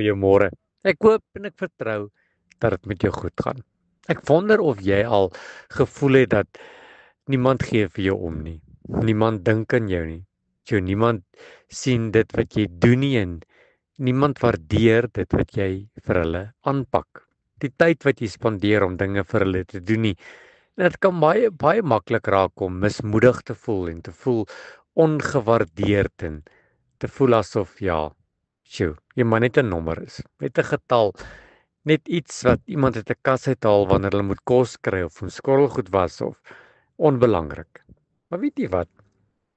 Goeiemôre. Ek hoop en ek vertrou dat dit met jou goed gaan. Ek wonder of jy al gevoel het dat niemand gee vir jou om nie. Niemand dink aan jou nie. Niemand sien dit wat jy doen nie en niemand waardeer dit wat jy vir hulle aanpak. Die tyd wat jy spandeer om dinge vir hulle te doen nie. En dit kan baie maklik raak om mismoedig te voel en te voel ongewaardeerd en te voel asof jy maar net 'n nommer is, net 'n getal, net iets wat iemand uit 'n kas uithaal wanneer hulle moet kos kry of 'n skottelgoed was of onbelangrik. Maar weet jy wat?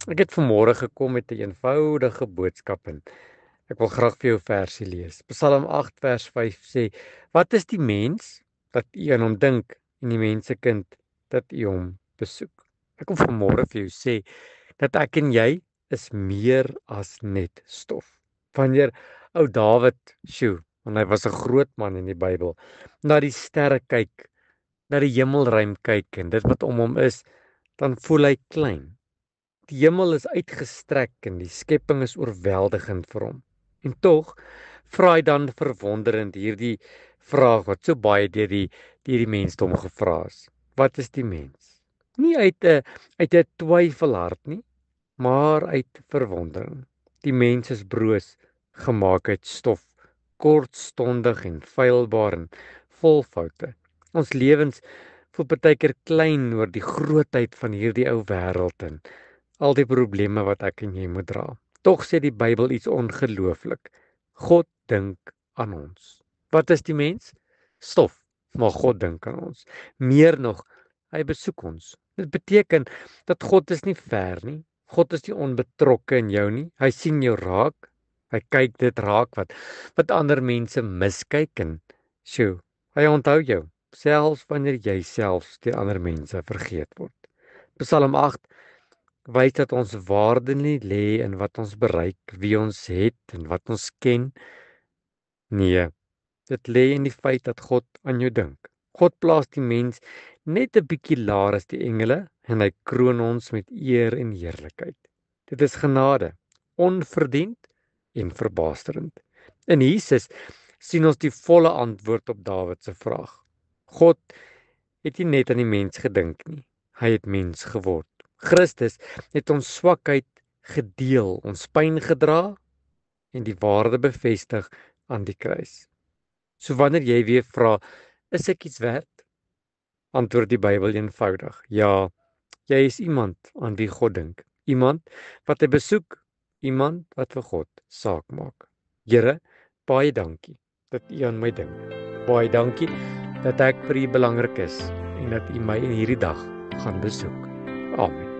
Ek het vanmôre gekom met 'n eenvoudige boodskap en ek wil graag vir jou versie lees. Psalm 8 vers 5 sê: "Wat is die mens dat u aan hom dink en die mensekind dat u hom besoek?" Ek wil vanmôre vir jou sê dat ek en jy is meer as net stof. Wanneer ou Dawid, want hy was 'n groot man in die Bybel, na die sterre kyk, na die hemelruim kyk en dit wat om hom is, dan voel hy klein. Die hemel is uitgestrek en die skepping is oorweldigend vir hom. En tog vra hy dan verwonderend hierdie vraag wat so baie deur die mensdom gevra is. Wat is die mens? Nie uit 'n twyfelhart nie, maar uit verwondering. Die mens is broos, gemaak uit stof, kortstondig en feilbaar en vol foute. Ons lewens voel partykeer klein oor die grootheid van hierdie ou wêreld en al die probleme wat ek en jy moet dra. Tog sê die Bybel iets ongelooflik. God dink aan ons. Wat is die mens? Stof, maar God dink aan ons. Meer nog, hy besoek ons. Dit beteken dat God is nie ver nie. God is nie onbetrokke in jou nie. Hy sien jou raak. Hy kyk dit raak wat ander mense miskyk en hy onthou jou, selfs wanneer jy selfs deur ander mense vergeet word. Psalm 8 wys dat ons waarde nie lê in wat ons bereik, wie ons het en wat ons ken. Nee, dit lê in die feit dat God aan jou dink. God plaas die mens net 'n bietjie laer as die engele en hy kroon ons met eer en heerlikheid. Dit is genade, onverdiend en verbasterend. In Jesus sien ons die volle antwoord op Dawid se vraag. God het nie net aan die mens gedink nie, hy het mens geword. Christus het ons swakheid gedeel, ons pyn gedra en die waarde bevestig aan die kruis. So wanneer jy weer vra, is ek iets werd? Antwoord die Bybel eenvoudig: ja, jy is iemand aan wie God dink. Iemand wat hy besoek, iemand wat vir God saak maak. Here, baie dankie dat u aan my dink. Baie dankie dat ek vir u belangrik is en dat u my in hierdie dag gaan besoek. Amen.